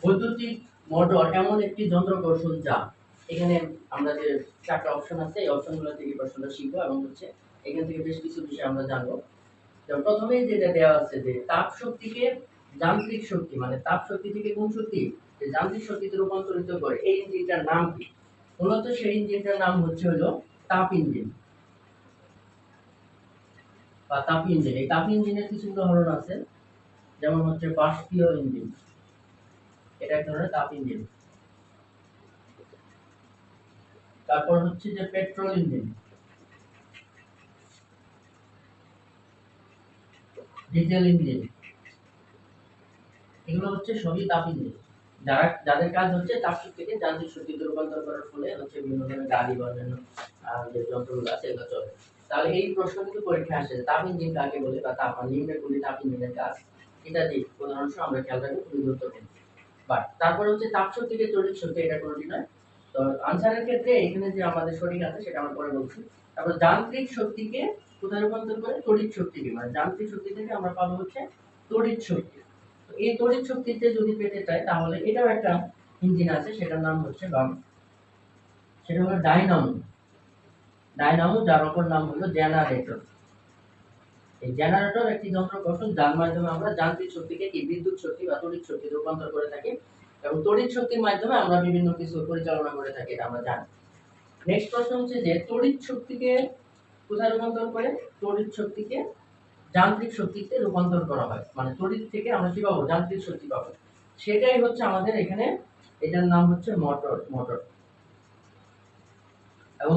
বৈদ্যুতিক মোটর এমন একটি যন্ত্র কৌশল যা এখানে আমরা যে 4টা অপশন আছে এই অপশনগুলো থেকে প্রশ্নটা শিখবো এবং হচ্ছে এখান থেকে বেশ কিছু বিষয় আমরা জানবো। যেমন প্রথমেই যেটা দেওয়া আছে যে তাপ শক্তিকে যান্ত্রিক শক্তি মানে তাপ শক্তি থেকে কোন শক্তি যে যান্ত্রিক শক্তিতে রূপান্তরিত করে এই ইঞ্জিনটার নাম কি? মূলত সেই ইঞ্জিনটার নাম হচ্ছে হলো তাপ ইঞ্জিন বা তাপ ইঞ্জিন। এই তাপ ইঞ্জিনের কিছু উদাহরণ আছে, যেমন হচ্ছে বাষ্পীয় ইঞ্জিন, এটা এক ধরনের তাপ ইঞ্জিন। তারপর হচ্ছে যে পেট্রোল ইঞ্জিন, ডিজেল ইঞ্জিন, এগুলো হচ্ছে সবই তাপ ইঞ্জিন যাদের কাজ হচ্ছে তাপ শক্তিকে যান্ত্রিক শক্তিতে রূপান্তর করার ফলে হচ্ছে বিভিন্ন ধরনের গাড়ি বা অন্যান্য যে যন্ত্রগুলো আছে এগুলো চলে। তাহলে এই প্রশ্ন কিন্তু পরীক্ষায় আসে তাপ ইঞ্জিন কাকে বলে বা তাপ নিম্নগুলি তাপ ইঞ্জিনের কাজ এটা দিয়ে উদাহরণ সহ আমরা খেয়াল রাখবো, খুবই গুরুত্বপূর্ণ। বাট তারপর হচ্ছে তাপ শক্তি থেকে তড়িৎ শক্তি, এটা কোনোটি নয়। তো আনসারের ক্ষেত্রে এখানে যে আমাদের সঠিক আছে সেটা আমরা পরে বলছি। তারপর যান্ত্রিক শক্তিকে কোথায় রূপান্তর করে? তড়িৎ শক্তিকে, মানে যান্ত্রিক শক্তি থেকে আমরা পাবো হচ্ছে তড়িৎ শক্তি। তো এই তড়িৎ শক্তিতে যদি পেতে চাই তাহলে এটাও একটা ইঞ্জিন আছে, সেটার নাম হচ্ছে সেটা হলো ডাইনামো। ডাইনামো যার অপর নাম হলো জেনারেটর। এই জেনারেটর একটি যন্ত্র কৌশল যার মাধ্যমে আমরা যান্ত্রিক শক্তিকে কি বিদ্যুৎ শক্তি বা তড়িৎ শক্তিতে রূপান্তর করে থাকি এবং তড়িৎ শক্তির মাধ্যমে আমরা বিভিন্ন কিছু পরিচালনা করে থাকি, এটা আমরা জানি। নেক্সট প্রশ্ন হচ্ছে যে তড়িৎ শক্তিকে কোথায় রূপান্তর করে? তড়িৎ শক্তিকে যান্ত্রিক শক্তিতে রূপান্তর করা হয়, মানে তড়িৎ থেকে আমরা কি পাবো? যান্ত্রিক শক্তি পাবো। সেটাই হচ্ছে আমাদের এখানে, এটার নাম হচ্ছে মোটর। এবং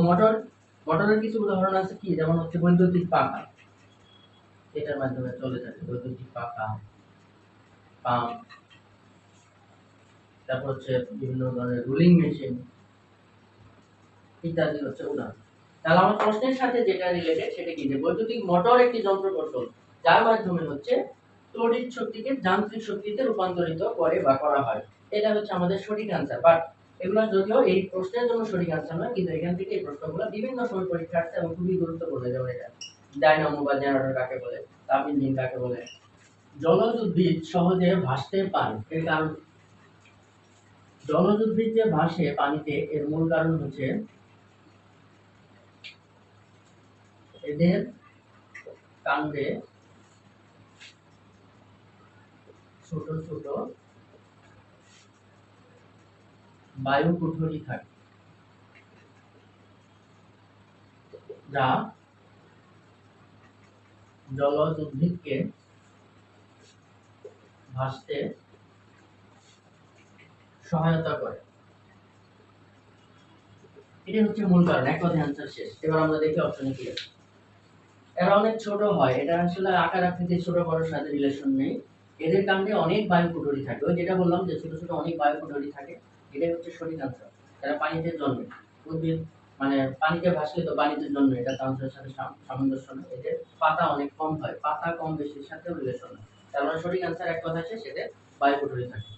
মোটরের কিছু উদাহরণ আছে কি, যেমন হচ্ছে বৈদ্যুতিক পাখা, এটার মাধ্যমে চলে থাকে বৈদ্যুতিক পাখা, পাম্প, তারপর হচ্ছে বিভিন্ন ধরনের রুলিং মেশিন ইত্যাদি হচ্ছে উদাহরণ। তাহলে আমার প্রশ্নের সাথে যেটা রিলেটেড সেটা কি, যে বৈদ্যুতিক মোটর একটি যন্ত্র কৌশল যার মাধ্যমে হচ্ছে তড়িৎ শক্তিকে যান্ত্রিক শক্তিতে রূপান্তরিত করে বা করা হয়। এটা হচ্ছে আমাদের সঠিক আনসার। বাট এগুলো যদিও এই প্রশ্নের জন্য সঠিক আনসার নয়, কিন্তু এখান থেকে এই প্রশ্নগুলো বিভিন্ন সময় পরীক্ষা আসছে এবং খুবই গুরুত্বপূর্ণ। যেমন এটা ডায়নামো বা জেনারেটর কাকে বলে, তাপ ইঞ্জিন কাকে বলে। জলজ উদ্ভিদ সহজে ভাসতে পারে এর কারণ, জলজ উদ্ভিদ যে ভাসে পানিতে এর মূল কারণ হচ্ছে এদের কাণ্ডে ছোট ছোট বায়ু কুঠরি থাকে যা জলজ উদ্ভিদকে ভাসতে সহায়তা করে। এটা হচ্ছে মূল কারণ। এক কথায় আনসার শেষ। এবার আমরা দেখি অপশনে কি আছে। এরা অনেক ছোট হয়, এটা আসলে আকার আকৃতি ছোট বড়র সাথে রিলেশন নেই। এদের কাণ্ডে অনেক বায়ু কুঠরি থাকে, ওই যেটা বললাম যে ছোট ছোট অনেক বায়ু কুঠরি থাকে, এটাই হচ্ছে সঠিক আনসার। এরা পানিতে জন্মে, উদ্ভিদ মানে পানিতে ভাসলে তো পানিতে জন্মে, এটা আনসারের সাথে সামঞ্জস্য নেই। এদের পাতা অনেক কম হয়, পাতা কম বেশির সাথে রিলেশন নেই। তার মানে সঠিক আনসার এক কথা আছে, সেটা বায়ু কুঠরি থাকে।